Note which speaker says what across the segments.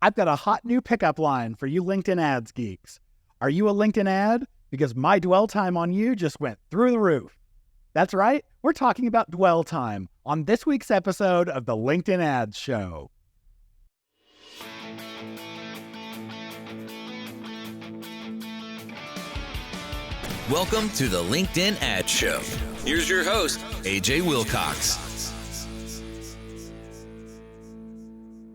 Speaker 1: I've got a hot new pickup line for you LinkedIn ads geeks. Are you a LinkedIn ad? Because my dwell time on you just went through the roof. That's right, we're talking about dwell time on this week's episode of the LinkedIn Ads Show.
Speaker 2: Welcome to the LinkedIn Ads Show. Here's your host, AJ Wilcox.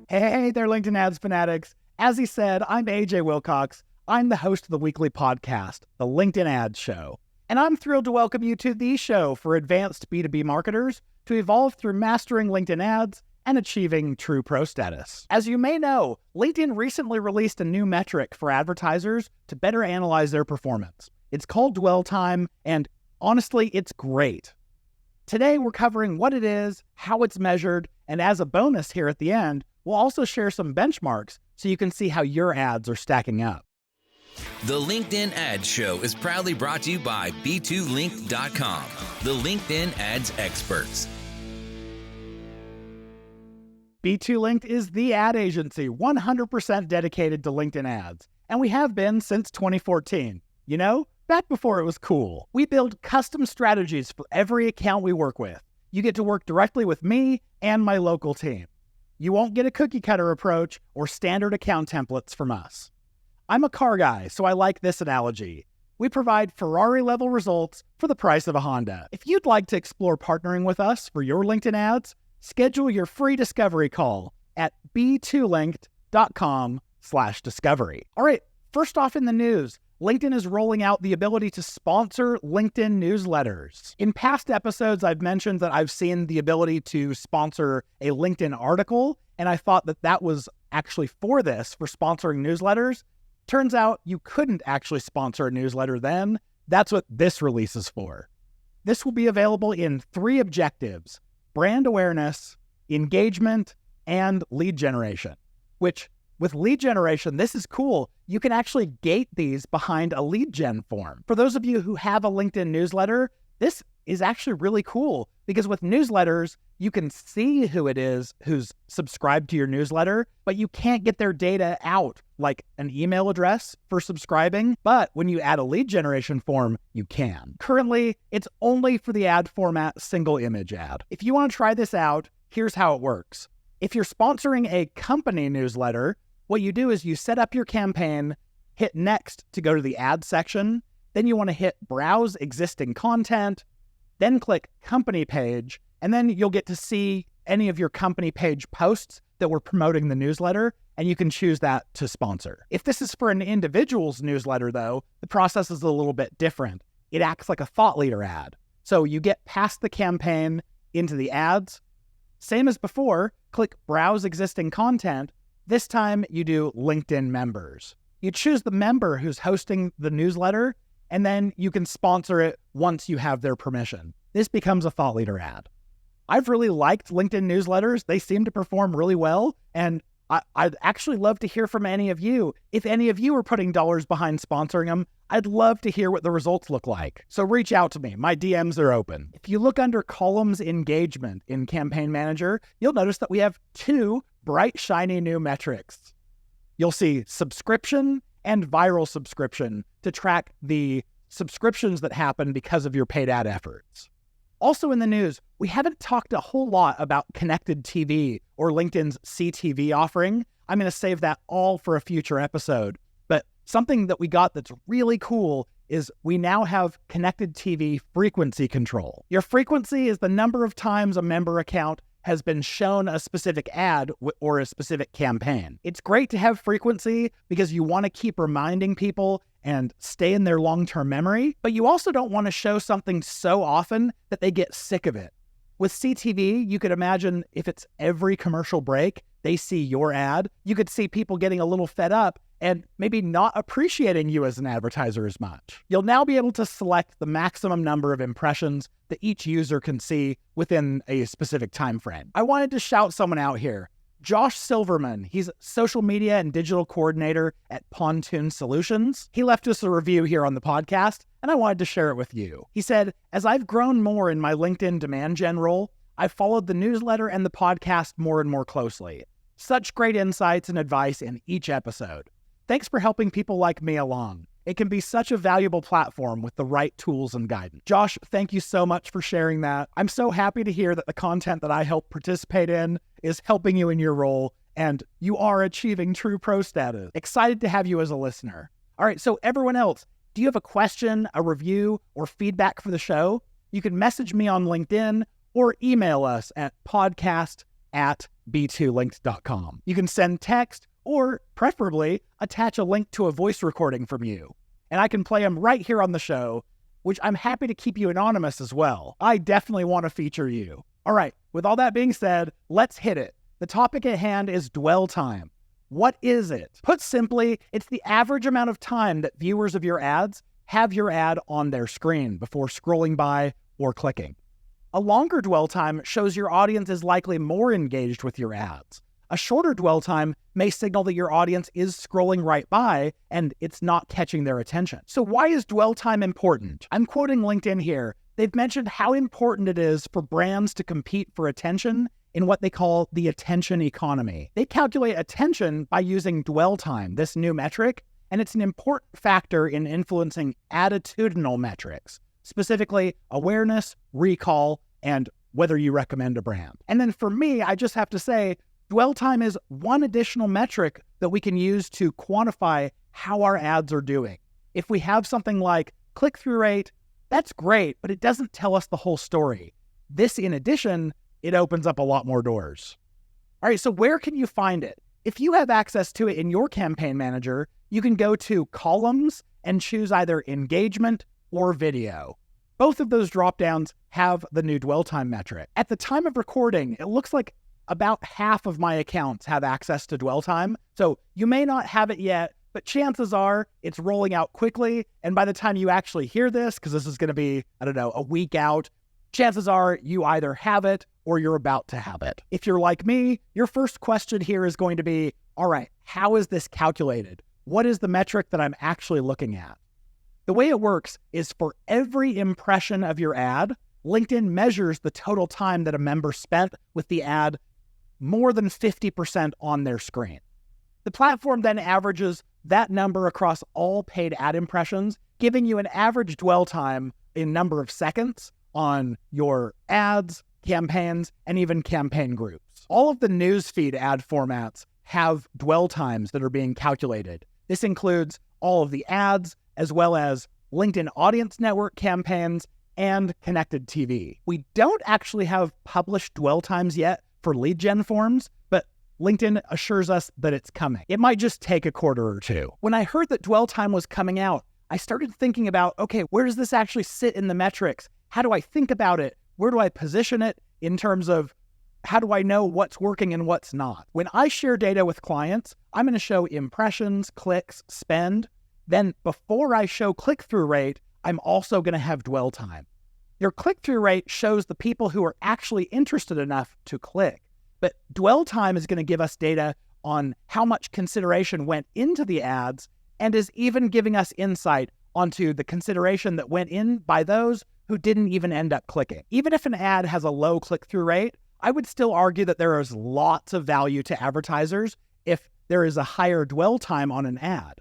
Speaker 1: Hey there, LinkedIn Ads fanatics. As he said, I'm AJ Wilcox. I'm the host of the weekly podcast, the LinkedIn Ads Show. And I'm thrilled to welcome you to the show for advanced B2B marketers to evolve through mastering LinkedIn ads and achieving true pro status. As you may know, LinkedIn recently released a new metric for advertisers to better analyze their performance. It's called dwell time, and honestly, it's great. Today, we're covering what it is, how it's measured, and as a bonus here at the end, we'll also share some benchmarks so you can see how your ads are stacking up.
Speaker 2: The LinkedIn Ads Show is proudly brought to you by B2Link.com, the LinkedIn ads experts.
Speaker 1: B2Linked is the ad agency 100% dedicated to LinkedIn ads, and we have been since 2014. You know, back before it was cool. We build custom strategies for every account we work with. You get to work directly with me and my local team. You won't get a cookie cutter approach or standard account templates from us. I'm a car guy, so I like this analogy. We provide Ferrari-level results for the price of a Honda. If you'd like to explore partnering with us for your LinkedIn ads, schedule your free discovery call at b2linked.com/discovery. All right, first off in the news, LinkedIn is rolling out the ability to sponsor LinkedIn newsletters. In past episodes, I've mentioned that I've seen the ability to sponsor a LinkedIn article, and I thought that that was actually for sponsoring newsletters. Turns out you couldn't actually sponsor a newsletter then. That's what this release is for. This will be available in 3 objectives: brand awareness, engagement, and lead generation, which with lead generation, this is cool. You can actually gate these behind a lead gen form. For those of you who have a LinkedIn newsletter, this is actually really cool because with newsletters, you can see who it is who's subscribed to your newsletter, but you can't get their data out, like an email address for subscribing. But when you add a lead generation form, you can. Currently, it's only for the ad format single image ad. If you want to try this out, here's how it works. If you're sponsoring a company newsletter, what you do is you set up your campaign, hit next to go to the ad section, then you want to hit browse existing content, then click company page, and then you'll get to see any of your company page posts that were promoting the newsletter, and you can choose that to sponsor. If this is for an individual's newsletter though, the process is a little bit different. It acts like a thought leader ad. So you get past the campaign into the ads. Same as before, click browse existing content. This time you do LinkedIn members. You choose the member who's hosting the newsletter, and then you can sponsor it once you have their permission. This becomes a thought leader ad. I've really liked LinkedIn newsletters. They seem to perform really well, and I'd actually love to hear from any of you. If any of you are putting dollars behind sponsoring them, I'd love to hear what the results look like. So reach out to me. My DMs are open. If you look under columns engagement in Campaign Manager, you'll notice that we have 2 bright, shiny new metrics. You'll see subscription and viral subscription to track the subscriptions that happen because of your paid ad efforts. Also in the news, we haven't talked a whole lot about connected TV or LinkedIn's CTV offering. I'm going to save that all for a future episode. But something that we got that's really cool is we now have connected TV frequency control. Your frequency is the number of times a member account has been shown a specific ad or a specific campaign. It's great to have frequency because you want to keep reminding people and stay in their long-term memory, but you also don't want to show something so often that they get sick of it. With CTV, you could imagine if it's every commercial break, they see your ad, you could see people getting a little fed up and maybe not appreciating you as an advertiser as much. You'll now be able to select the maximum number of impressions that each user can see within a specific time frame. I wanted to shout someone out here. Josh Silverman, he's social media and digital coordinator at Pontoon Solutions. He left us a review here on the podcast, and I wanted to share it with you. He said, "As I've grown more in my LinkedIn demand gen role, I've followed the newsletter and the podcast more and more closely. Such great insights and advice in each episode. Thanks for helping people like me along. It can be such a valuable platform with the right tools and guidance. Josh, thank you so much for sharing that. I'm so happy to hear that the content that I help participate in is helping you in your role, and you are achieving true pro status. Excited to have you as a listener. All right, so everyone else, do you have a question, a review, or feedback for the show? You can message me on LinkedIn or email us at podcast@b2linked.com. You can send text or preferably attach a link to a voice recording from you. And I can play them right here on the show, which I'm happy to keep you anonymous as well. I definitely want to feature you. All right, with all that being said, let's hit it. The topic at hand is dwell time. What is it? Put simply, it's the average amount of time that viewers of your ads have your ad on their screen before scrolling by or clicking. A longer dwell time shows your audience is likely more engaged with your ads. A shorter dwell time may signal that your audience is scrolling right by and it's not catching their attention. So why is dwell time important? I'm quoting LinkedIn here. They've mentioned how important it is for brands to compete for attention in what they call the attention economy. They calculate attention by using dwell time, this new metric, and it's an important factor in influencing attitudinal metrics, specifically awareness, recall, and whether you recommend a brand. And then for me, I just have to say, dwell time is one additional metric that we can use to quantify how our ads are doing. If we have something like click-through rate, that's great, but it doesn't tell us the whole story. This, in addition, it opens up a lot more doors. All right, so where can you find it? If you have access to it in your campaign manager, you can go to columns and choose either engagement or video. Both of those dropdowns have the new dwell time metric. At the time of recording, it looks like about half of my accounts have access to dwell time. So you may not have it yet, but chances are it's rolling out quickly. And by the time you actually hear this, because this is going to be, a week out, chances are you either have it or you're about to have it. If you're like me, your first question here is going to be, all right, how is this calculated? What is the metric that I'm actually looking at? The way it works is for every impression of your ad, LinkedIn measures the total time that a member spent with the ad more than 50% on their screen. The platform then averages that number across all paid ad impressions, giving you an average dwell time in number of seconds on your ads, campaigns, and even campaign groups. All of the Newsfeed ad formats have dwell times that are being calculated. This includes all of the ads, as well as LinkedIn Audience Network campaigns and connected TV. We don't actually have published dwell times yet for lead gen forms, but LinkedIn assures us that it's coming. It might just take a quarter or two. When I heard that dwell time was coming out, I started thinking about, okay, where does this actually sit in the metrics? How do I think about it? Where do I position it in terms of how do I know what's working and what's not? When I share data with clients, I'm going to show impressions, clicks, spend. Then before I show click-through rate, I'm also going to have dwell time. Your click-through rate shows the people who are actually interested enough to click. But dwell time is going to give us data on how much consideration went into the ads and is even giving us insight onto the consideration that went in by those who didn't even end up clicking. Even if an ad has a low click-through rate, I would still argue that there is lots of value to advertisers if there is a higher dwell time on an ad.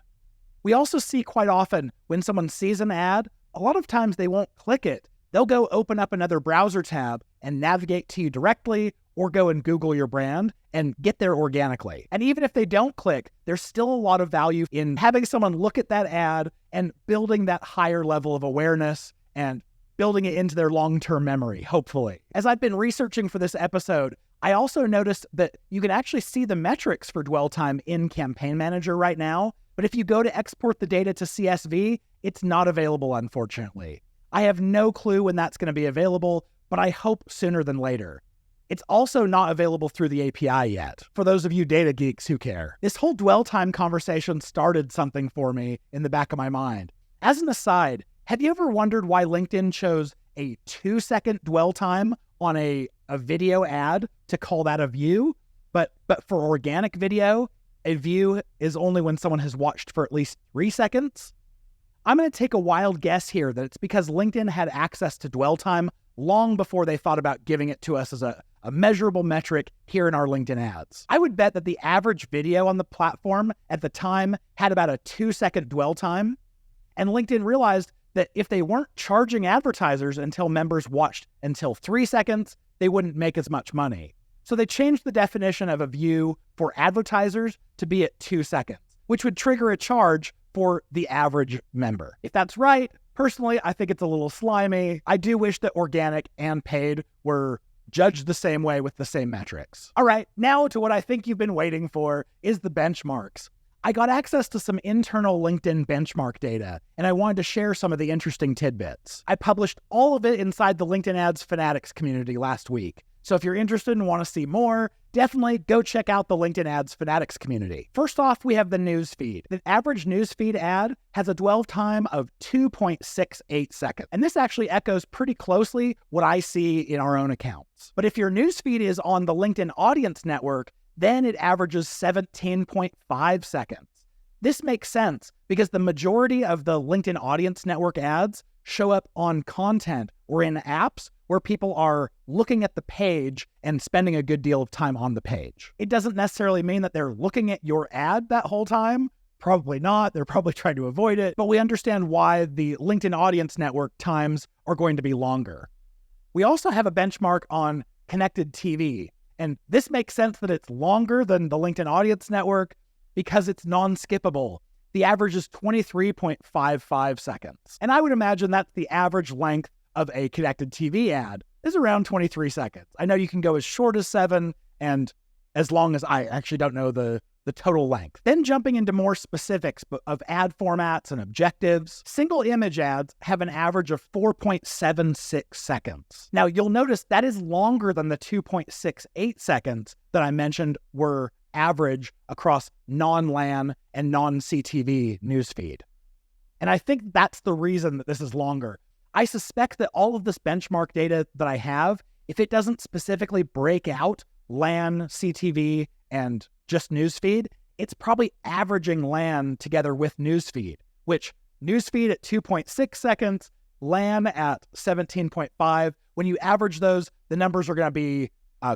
Speaker 1: We also see quite often when someone sees an ad, a lot of times they won't click it. They'll go open up another browser tab and navigate to you directly or go and Google your brand and get there organically. And even if they don't click, there's still a lot of value in having someone look at that ad and building that higher level of awareness and building it into their long-term memory, hopefully. As I've been researching for this episode, I also noticed that you can actually see the metrics for dwell time in Campaign Manager right now, but if you go to export the data to CSV, it's not available, unfortunately. I have no clue when that's going to be available, but I hope sooner than later. It's also not available through the API yet, for those of you data geeks who care. This whole dwell time conversation started something for me in the back of my mind. As an aside, have you ever wondered why LinkedIn chose a 2-second dwell time on a video ad to call that a view? But for organic video, a view is only when someone has watched for at least 3 seconds? I'm going to take a wild guess here that it's because LinkedIn had access to dwell time long before they thought about giving it to us as a measurable metric here in our LinkedIn ads. I would bet that the average video on the platform at the time had about a 2-second dwell time, and LinkedIn realized that if they weren't charging advertisers until members watched until 3 seconds, they wouldn't make as much money. So they changed the definition of a view for advertisers to be at 2 seconds, which would trigger a charge for the average member. If that's right, personally, I think it's a little slimy. I do wish that organic and paid were judged the same way with the same metrics. All right, now to what I think you've been waiting for is the benchmarks. I got access to some internal LinkedIn benchmark data, and I wanted to share some of the interesting tidbits. I published all of it inside the LinkedIn Ads Fanatics community last week. So if you're interested and want to see more, definitely go check out the LinkedIn Ads Fanatics community. First off, we have the Newsfeed. The average Newsfeed ad has a dwell time of 2.68 seconds. And this actually echoes pretty closely what I see in our own accounts. But if your Newsfeed is on the LinkedIn Audience Network, then it averages 17.5 seconds. This makes sense because the majority of the LinkedIn Audience Network ads show up on content or in apps where people are looking at the page and spending a good deal of time on the page. It doesn't necessarily mean that they're looking at your ad that whole time. Probably not. They're probably trying to avoid it, but we understand why the LinkedIn Audience Network times are going to be longer. We also have a benchmark on connected TV, and this makes sense that it's longer than the LinkedIn Audience Network because it's non-skippable. The average is 23.55 seconds. And I would imagine that's the average length of a connected TV ad is around 23 seconds. I know you can go as short as 7 and as long as I actually don't know the total length. Then jumping into more specifics of ad formats and objectives, single image ads have an average of 4.76 seconds. Now you'll notice that is longer than the 2.68 seconds that I mentioned were average across non-LAN and non-CTV newsfeed. And I think that's the reason that this is longer. I suspect that all of this benchmark data that I have, if it doesn't specifically break out LAN, CTV, and just newsfeed, it's probably averaging LAN together with newsfeed, which newsfeed at 2.6 seconds, LAN at 17.5. When you average those, the numbers are going to be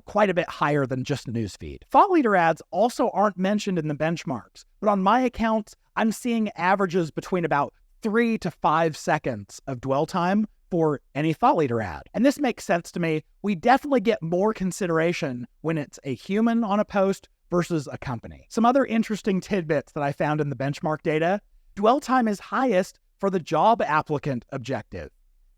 Speaker 1: quite a bit higher than just newsfeed. Thought leader ads also aren't mentioned in the benchmarks, but on my accounts, I'm seeing averages between about 3 to 5 seconds of dwell time for any thought leader ad. And this makes sense to me. We definitely get more consideration when it's a human on a post versus a company. Some other interesting tidbits that I found in the benchmark data, dwell time is highest for the job applicant objective.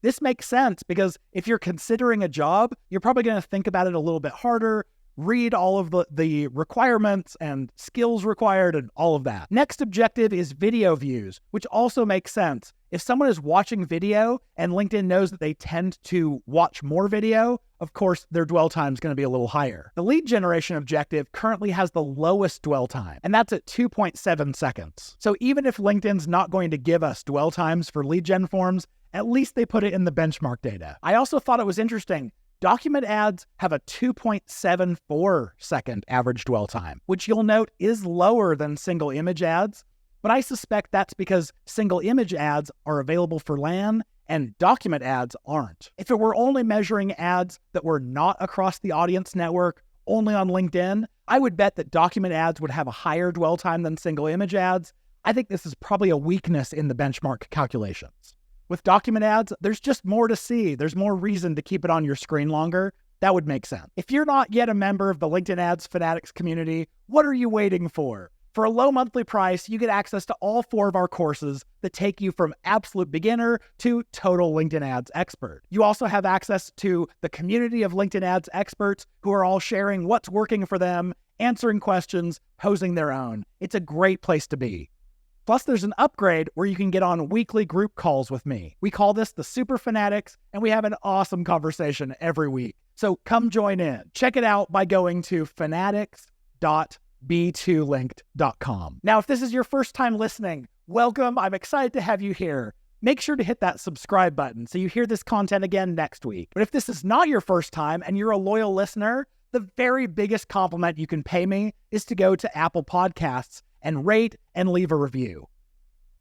Speaker 1: This makes sense because if you're considering a job, you're probably going to think about it a little bit harder, read all of the requirements and skills required and all of that. Next objective is video views, which also makes sense. If someone is watching video and LinkedIn knows that they tend to watch more video, of course, their dwell time is going to be a little higher. The lead generation objective currently has the lowest dwell time, and that's at 2.7 seconds. So even if LinkedIn's not going to give us dwell times for lead gen forms, at least they put it in the benchmark data. I also thought it was interesting. Document ads have a 2.74 second average dwell time, which you'll note is lower than single image ads, but I suspect that's because single image ads are available for LAN and document ads aren't. If it were only measuring ads that were not across the audience network, only on LinkedIn, I would bet that document ads would have a higher dwell time than single image ads. I think this is probably a weakness in the benchmark calculations. With document ads, there's just more to see. There's more reason to keep it on your screen longer. That would make sense. If you're not yet a member of the LinkedIn Ads Fanatics community, what are you waiting for? For a low monthly price, you get access to all 4 of our courses that take you from absolute beginner to total LinkedIn Ads expert. You also have access to the community of LinkedIn Ads experts who are all sharing what's working for them, answering questions, posing their own. It's a great place to be. Plus, there's an upgrade where you can get on weekly group calls with me. We call this the Super Fanatics, and we have an awesome conversation every week. So come join in. Check it out by going to fanatics.b2linked.com. Now, if this is your first time listening, welcome. I'm excited to have you here. Make sure to hit that subscribe button so you hear this content again next week. But if this is not your first time and you're a loyal listener, the very biggest compliment you can pay me is to go to Apple Podcasts and rate and leave a review.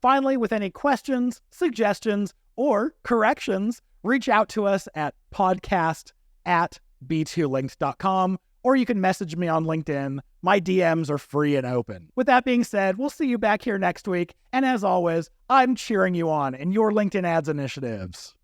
Speaker 1: Finally, with any questions, suggestions, or corrections, reach out to us at podcast@b2linked.com, or you can message me on LinkedIn. My DMs are free and open. With that being said, we'll see you back here next week. And as always, I'm cheering you on in your LinkedIn ads initiatives.